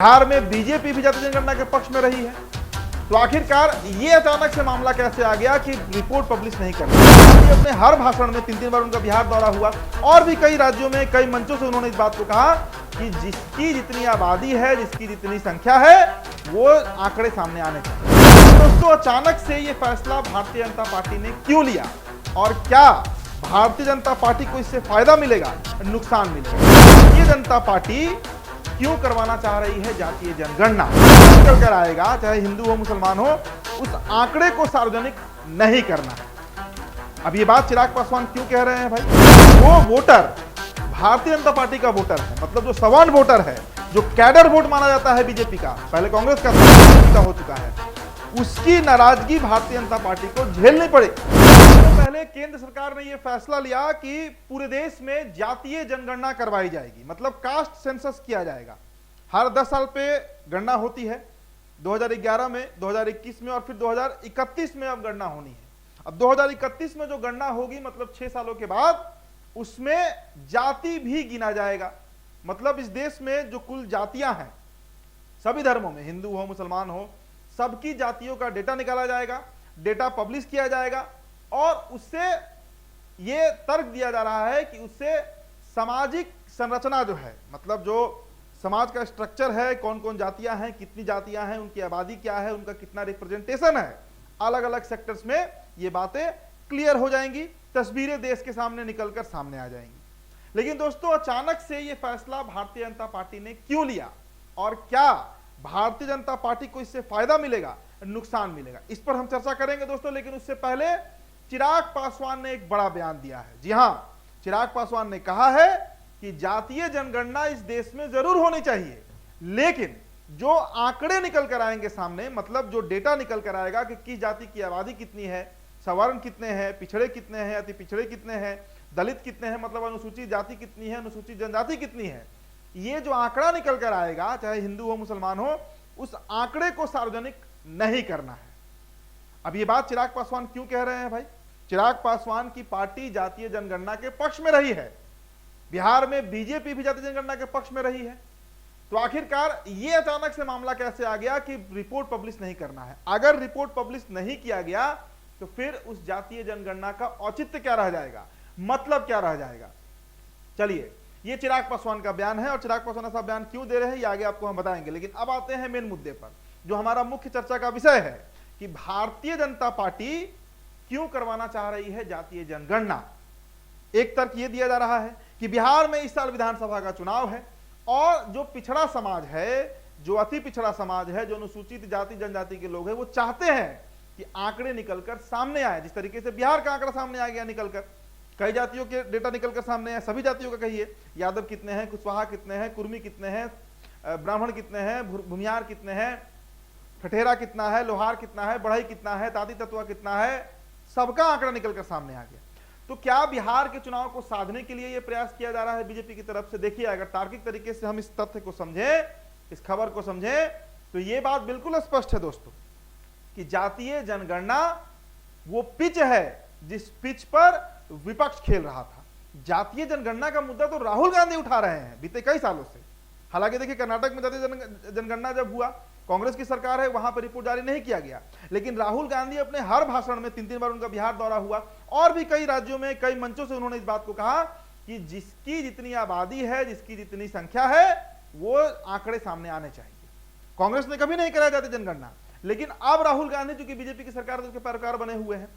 बिहार में बीजेपी भी जाति जनगणना के पक्ष में रही है, तो आखिरकार ये अचानक से मामला कैसे आ गया कि रिपोर्ट पब्लिश नहीं करना। अपने हर भाषण में 3-3 बार उनका बिहार दौरा हुआ और भी कई राज्यों में कई मंचों से उन्होंने इस बात को कहा कि जिसकी जितनी आबादी है, जिसकी जितनी संख्या है, वो आंकड़े सामने आने चाहिए। दोस्तों, अचानक से ये फैसला भारतीय जनता पार्टी ने क्यों लिया और क्या भारतीय जनता पार्टी को इससे फायदा मिलेगा, नुकसान मिलेगा? भारतीय जनता पार्टी क्यों करवाना चाह रही है जातीय जनगणना? निकल कर आएगा, चाहे हिंदू हो मुसलमान हो, उस आंकड़े को सार्वजनिक नहीं करना है। अब ये बात चिराग पासवान क्यों कह रहे हैं भाई? वो वोटर भारतीय जनता पार्टी का वोटर है, मतलब जो सवर्ण वोटर है, जो कैडर वोट माना जाता है बीजेपी का, पहले कांग्रेस का था, हो चुका है, उसकी नाराजगी भारतीय जनता पार्टी को झेलनी पड़ेगी। तो पहले केंद्र सरकार ने यह फैसला लिया कि पूरे देश में जातीय जनगणना करवाई जाएगी, मतलब कास्ट सेंसस किया जाएगा। हर 10 साल पे गणना होती है, 2011 में, 2021 में और फिर 2031 में अब गणना होनी है। अब 2031 में जो गणना होगी, मतलब 6 सालों के बाद, उसमें जाति भी गिना जाएगा। मतलब इस देश में जो कुल जातियां हैं, सभी धर्मों में, हिंदू हो मुसलमान हो, सबकी जातियों का डेटा निकाला जाएगा, डेटा पब्लिश किया जाएगा और उससे यह तर्क दिया जा रहा है कि उससे सामाजिक संरचना जो है, मतलब जो समाज का स्ट्रक्चर है, कौन कौन जातियां हैं, कितनी जातियां हैं, उनकी आबादी क्या है, उनका कितना रिप्रेजेंटेशन है, अलग अलग सेक्टर्स में ये बातें क्लियर हो जाएंगी, तस्वीरें देश के सामने निकलकर सामने आ जाएंगी। लेकिन दोस्तों, अचानक से यह फैसला भारतीय जनता पार्टी ने क्यों लिया और क्या भारतीय जनता पार्टी को इससे फायदा मिलेगा, नुकसान मिलेगा, इस पर हम चर्चा करेंगे दोस्तों। लेकिन उससे पहले चिराग पासवान ने एक बड़ा बयान दिया है। जी हां, चिराग पासवान ने कहा है कि जातीय जनगणना इस देश में जरूर होनी चाहिए, लेकिन जो आंकड़े निकल कर आएंगे सामने, मतलब जो डेटा निकल कर आएगा कि किस जाति की आबादी कितनी है, सवर्ण कितने हैं, पिछड़े कितने हैं, अति पिछड़े कितने हैं, दलित कितने हैं, मतलब अनुसूचित जाति कितनी है, अनुसूचित जनजाति कितनी है, ये जो आंकड़ा निकल कर आएगा, चाहे हिंदू हो मुसलमान हो, उस आंकड़े को सार्वजनिक नहीं करना है। अब ये बात चिराग पासवान क्यों कह रहे हैं भाई? चिराग पासवान की पार्टी जातीय जनगणना के पक्ष में रही है, बिहार में बीजेपी भी जातीय जनगणना के पक्ष में रही है, तो आखिरकार ये अचानक से मामला कैसे आ गया कि रिपोर्ट पब्लिश नहीं करना है? अगर रिपोर्ट पब्लिश नहीं किया गया तो फिर उस जातीय जनगणना का औचित्य क्या रह जाएगा, मतलब क्या रह जाएगा? चलिए, ये चिराग पासवान का बयान है और चिराग पासवान ऐसा बयान क्यों दे रहे हैं ये आगे आपको हम बताएंगे। लेकिन अब आते हैं मेन मुद्दे पर, जो हमारा मुख्य चर्चा का विषय है कि भारतीय जनता पार्टी क्यों करवाना चाह रही है जातीय जनगणना। एक तर्क यह दिया जा रहा है कि बिहार में इस साल विधानसभा का चुनाव है और जो पिछड़ा समाज है, जो अति पिछड़ा समाज है, जो अनुसूचित जाति जनजाति के लोग हैं, वो चाहते हैं कि आंकड़े निकलकर सामने आए। जिस तरीके से बिहार का आंकड़ा सामने आ गया निकलकर, कई जातियों के डेटा निकलकर सामने आए, सभी जातियों का कहिए, यादव कितने हैं, कुशवाहा कितने हैं, कुर्मी कितने हैं, ब्राह्मण कितने हैं, भूमियार कितने हैं, ठठेरा कितना है, लोहार कितना है, बढ़ई कितना है, ताती तत्वा कितना है, सबका आंकड़ा निकलकर सामने आ गया। तो क्या बिहार के चुनाव को साधने के लिए यह प्रयास किया जा रहा है बीजेपी की तरफ से? देखिए, अगर तार्किक तरीके से हम इस तथ्य को समझें, इस खबर को समझें, तो यह बात बिल्कुल स्पष्ट है दोस्तों कि जातीय जनगणना वो पिच है जिस पिच पर विपक्ष खेल रहा था। जातीय जनगणना का मुद्दा तो राहुल गांधी उठा रहे हैं बीते कई सालों से। हालांकि देखिए, कर्नाटक में जातीय जनगणना जब हुआ, कांग्रेस की सरकार है, वहां पर रिपोर्ट जारी नहीं किया गया, लेकिन राहुल गांधी अपने हर भाषण में, 3-3 बार उनका बिहार दौरा हुआ और भी कई राज्यों में कई मंचों से उन्होंने इस बात को कहा कि जिसकी जितनी आबादी है, जिसकी जितनी संख्या है, वो आंकड़े सामने आने चाहिए। कांग्रेस ने कभी नहीं कराया जातीय जनगणना, लेकिन अब राहुल गांधी जो कि बीजेपी की सरकार के पैरोकार बने हुए हैं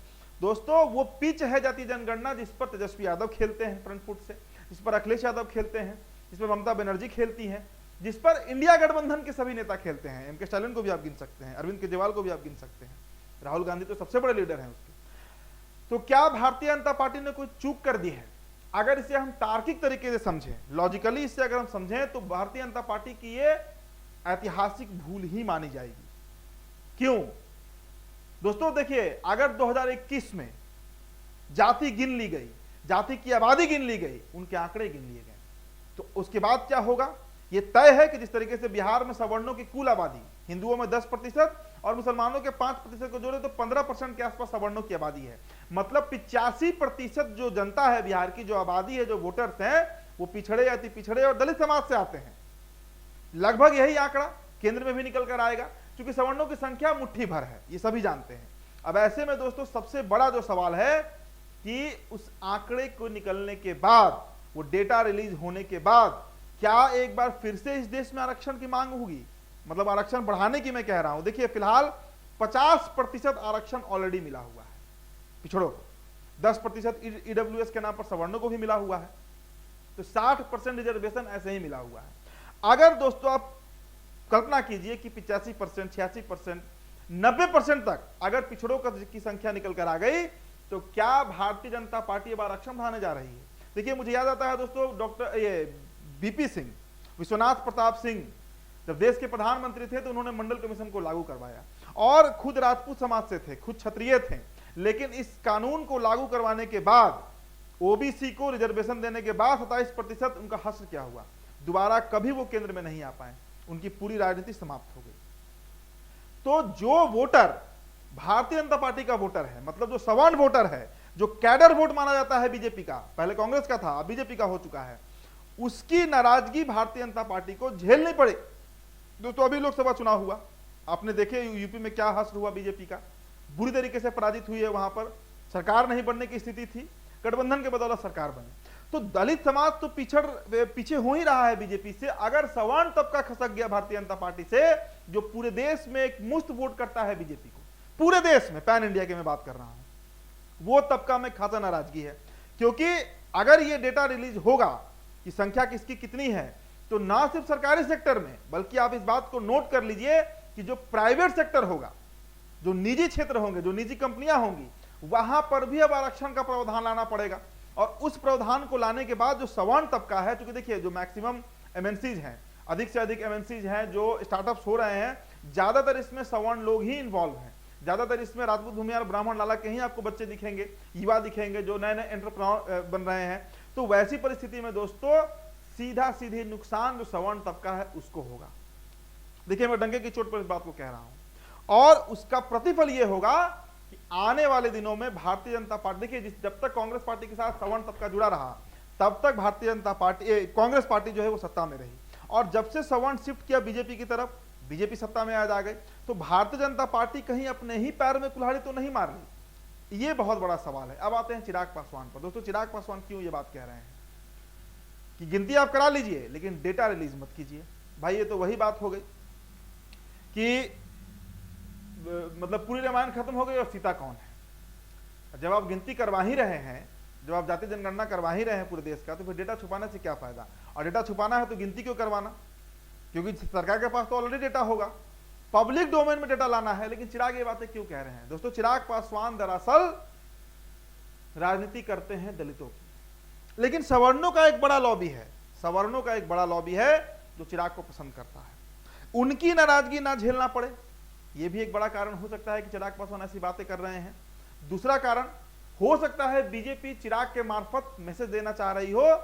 दोस्तों, वो पिच है जातीय जनगणना जिस पर तेजस्वी यादव खेलते हैं फ्रंट फुट से, जिस पर अखिलेश यादव खेलते हैं, जिस पर ममता बनर्जी खेलती हैं, जिस पर इंडिया गठबंधन के सभी नेता खेलते हैं। एम के स्टालिन को भी आप गिन सकते हैं, अरविंद केजरीवाल को भी आप गिन सकते हैं, राहुल गांधी तो सबसे बड़े लीडर हैं उसके। तो क्या भारतीय जनता पार्टी ने कोई चूक कर दी है? अगर इसे हम तार्किक तरीके से समझें, लॉजिकली इसे अगर हम समझें, तो भारतीय जनता पार्टी की ये ऐतिहासिक भूल ही मानी जाएगी। क्यों दोस्तों? देखिए, अगर 2021 में जाति गिन ली गई, जाति की आबादी गिन ली गई, उनके आंकड़े गिन लिए गए, तो उसके बाद क्या होगा? यह तय है कि जिस तरीके से बिहार में सवर्णों की कुल आबादी, हिंदुओं में 10% और मुसलमानों के 5% को जोड़े तो 15% के आसपास सवर्णों की आबादी है। मतलब 85% जो जनता है बिहार की, जो आबादी है, जो वोटर्स हैं, वो पिछड़े, अति पिछड़े और दलित समाज से आते हैं। लगभग यही आंकड़ा केंद्र में भी निकल कर आएगा, क्योंकि सवर्णों की संख्या मुट्ठी भर है, ये सभी जानते हैं। अब ऐसे में दोस्तों सबसे बड़ा जो सवाल है कि उस आंकड़े को निकलने के बाद, वो डेटा रिलीज होने के बाद, क्या एक बार फिर से इस देश में आरक्षण की मांग होगी, मतलब आरक्षण बढ़ाने की मैं कह रहा हूं। देखिए फिलहाल 50% आरक्षण ऑलरेडी मिला हुआ है पिछड़ों को, 10% ईडब्ल्यूएस के नाम पर सवर्णों को भी मिला हुआ है, तो 60% रिजर्वेशन ऐसे ही मिला हुआ है। अगर दोस्तों आप कल्पना कीजिए कि 85%, 86%, 90% तक अगर पिछड़ों की संख्या निकल कर आ गई, तो क्या भारतीय जनता पार्टी अब आरक्षण बढ़ाने जा रही है? देखिए मुझे याद आता है दोस्तों, डॉक्टर बीपी सिंह, विश्वनाथ प्रताप सिंह जब देश के प्रधानमंत्री थे तो उन्होंने मंडल कमीशन को लागू करवाया, और खुद राजपूत समाज से थे, खुद क्षत्रिय थे, लेकिन इस कानून को लागू करवाने के बाद, ओबीसी को रिजर्वेशन देने के बाद 27% उनका हश्र क्या हुआ, दोबारा कभी वो केंद्र में नहीं आ पाए, उनकी पूरी राजनीति समाप्त हो गई। तो जो वोटर भारतीय जनता पार्टी का वोटर है, मतलब जो सवर्ण वोटर है, जो कैडर वोट माना जाता है बीजेपी का, पहले कांग्रेस का था, अब बीजेपी का हो चुका है, उसकी नाराजगी भारतीय जनता पार्टी को झेलनी पड़े। दोस्तों अभी लोकसभा चुनाव हुआ, आपने देखे यूपी में क्या हश्र हुआ, बीजेपी का बुरी तरीके से पराजित हुई है, वहां पर सरकार नहीं बनने की स्थिति थी, गठबंधन के बदौलत सरकार बनी। तो दलित समाज तो पीछे हो ही रहा है बीजेपी से। अगर सवर्ण तबका खसक गया भारतीय जनता पार्टी से, जो पूरे देश में एक मुफ्त वोट करता है बीजेपी को, पूरे देश में, पैन इंडिया के मैं बात कर रहा हूं, वो तबका में खासा नाराजगी है। क्योंकि अगर ये डेटा रिलीज होगा कि संख्या किसकी कितनी है, तो ना सिर्फ सरकारी सेक्टर में, बल्कि आप इस बात को नोट कर लीजिए कि जो प्राइवेट सेक्टर होगा, जो निजी क्षेत्र होंगे, जो निजी कंपनियां होंगी, वहां पर भी अब आरक्षण का प्रावधान लाना पड़ेगा। और उस प्रावधान को लाने के बाद जो सवर्ण तबका है, क्योंकि देखिए जो मैक्सिमम एमएनसीज हैं, अधिक से अधिक एमएनसीज हैं, जो स्टार्टअप्स हो रहे हैं, ज्यादातर इसमें सवर्ण लोग ही इन्वॉल्व हैं, ज्यादातर इसमें राजपूत, भूमिहार, ब्राह्मण, लाला के ही आपको बच्चे दिखेंगे, युवा दिखेंगे, जो नए नए एंटरप्रेन्योर बन रहे हैं। तो वैसी परिस्थिति में दोस्तों सीधा सीधे नुकसान जो सवर्ण तबका है उसको होगा। देखिए मैं डंके की चोट पर इस बात को कह रहा हूं, और उसका प्रतिफल यह होगा कि आने वाले दिनों में भारतीय जनता पार्टी, देखिए जब तक कांग्रेस पार्टी के साथ सवर्ण तबका जुड़ा रहा, तब तक भारतीय जनता पार्टी, कांग्रेस पार्टी जो है वो सत्ता में रही, और जब से सवर्ण शिफ्ट किया बीजेपी की तरफ, बीजेपी सत्ता में आज आ गई, तो भारतीय जनता पार्टी कहीं अपने ही पैर में कुल्हाड़ी तो नहीं मार ली? ये बहुत बड़ा सवाल है। अब आते हैं चिराग पासवान पर। दोस्तों चिराग पासवान क्यों ये बात कह रहे हैं कि गिनती आप करा लीजिए लेकिन डेटा रिलीज मत कीजिए? भाई ये तो वही बात हो गई कि मतलब पूरी रामायण खत्म हो गई और सीता कौन है। जब आप गिनती करवा ही रहे हैं, जब आप जाति जनगणना करवा ही रहे हैं पूरे देश का, तो फिर डेटा छुपाने से क्या फायदा? और डेटा छुपाना है तो गिनती क्यों करवाना? क्योंकि सरकार के पास तो ऑलरेडी डेटा होगा, पब्लिक डोमेन में डेटा लाना है। लेकिन चिराग ये बातें क्यों कह रहे हैं? दोस्तों चिराग पासवान दरअसल राजनीति करते हैं दलितों की, लेकिन सवर्णों का एक बड़ा लॉबी है, सवर्णों का एक बड़ा लॉबी है जो चिराग को पसंद करता है। उनकी नाराजगी ना झेलना पड़े, यह भी एक बड़ा कारण हो सकता है कि चिराग पासवान ऐसी बातें कर रहे हैं। दूसरा कारण हो सकता है बीजेपी चिराग के मार्फत मैसेज देना चाह रही हो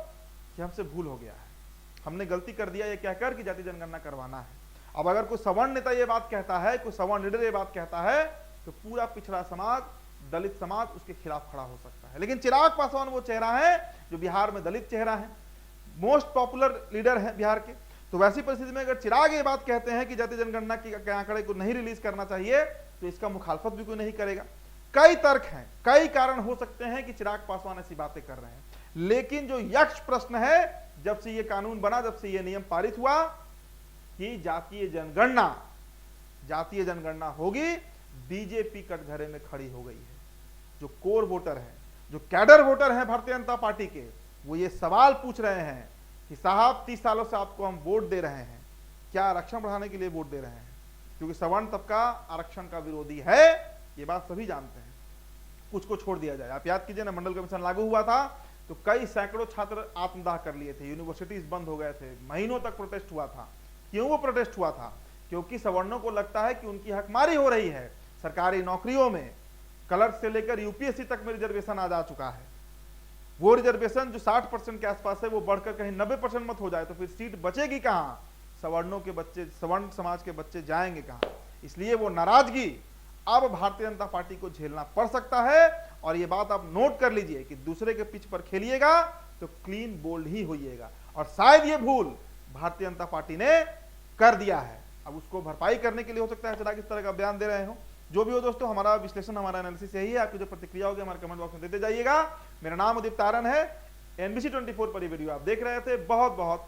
कि हमसे भूल हो गया है, हमने गलती कर दिया ये कहकर कि जाति जनगणना करवाना है। अब अगर कोई सवर्ण नेता ये बात कहता है, कोई सवर्ण लीडर ये बात कहता है, तो पूरा पिछड़ा समाज, दलित समाज उसके खिलाफ खड़ा हो सकता है। लेकिन चिराग पासवान वो चेहरा है जो बिहार में दलित चेहरा है, मोस्ट पॉपुलर लीडर है बिहार के। तो वैसी परिस्थिति में अगर चिराग ये बात कहते हैं कि जाति जनगणना के आंकड़े को नहीं रिलीज करना चाहिए, तो इसका मुखालफत भी कोई नहीं करेगा। कई तर्क हैं, कई कारण हो सकते हैं कि चिराग पासवान ऐसी बातें कर रहे हैं। लेकिन जो यक्ष प्रश्न है, जब से ये कानून बना, जब से ये नियम पारित हुआ कि जातीय जनगणना होगी, बीजेपी कटघरे में खड़ी हो गई है। जो कोर वोटर है, जो कैडर वोटर है भारतीय जनता पार्टी के, वो ये सवाल पूछ रहे हैं कि साहब 30 सालों से आपको हम वोट दे रहे हैं, क्या आरक्षण बढ़ाने के लिए वोट दे रहे हैं? क्योंकि सवर्ण तबका आरक्षण का विरोधी है, ये बात सभी जानते हैं। कुछ को छोड़ दिया जाए, आप याद कीजिए ना, मंडल कमीशन लागू हुआ था तो कई सैकड़ों छात्र आत्मदाह कर लिए थे, यूनिवर्सिटीज बंद हो गए थे, महीनों तक प्रोटेस्ट हुआ था। क्यों वो प्रोटेस्ट हुआ था? क्योंकि सवर्णों को लगता है कि उनकी हकमारी हो रही है। सरकारी नौकरियों में क्लर्क से लेकर यूपीएससी तक में रिजर्वेशन आ जा चुका है। वो रिजर्वेशन जो 60% के आसपास है, वो बढ़कर कहीं 90% मत हो जाए तो फिर सीट बचेगी कहां? सवर्णों के बच्चे, सवर्ण समाज के बच्चे जाएंगे कहां? इसलिए वो नाराजगी अब भारतीय जनता पार्टी को झेलना पड़ सकता है। और ये बात आप नोट कर लीजिए कि दूसरे के पिच पर खेलिएगा तो क्लीन बोल्ड ही होइएगा। और शायद ये भूल भारतीय जनता पार्टी ने कर दिया है। अब उसको भरपाई करने के लिए हो सकता है चिराग इस तरह का बयान दे रहे हो। जो भी हो दोस्तों, हमारा विश्लेषण, हमारा एनालिसिस यही है। आपकी जो प्रतिक्रिया होगी हमारे कमेंट बॉक्स में देते जाइएगा। मेरा नाम उदित तारन है। NBC 24 पर ये वीडियो आप देख रहे थे। बहुत बहुत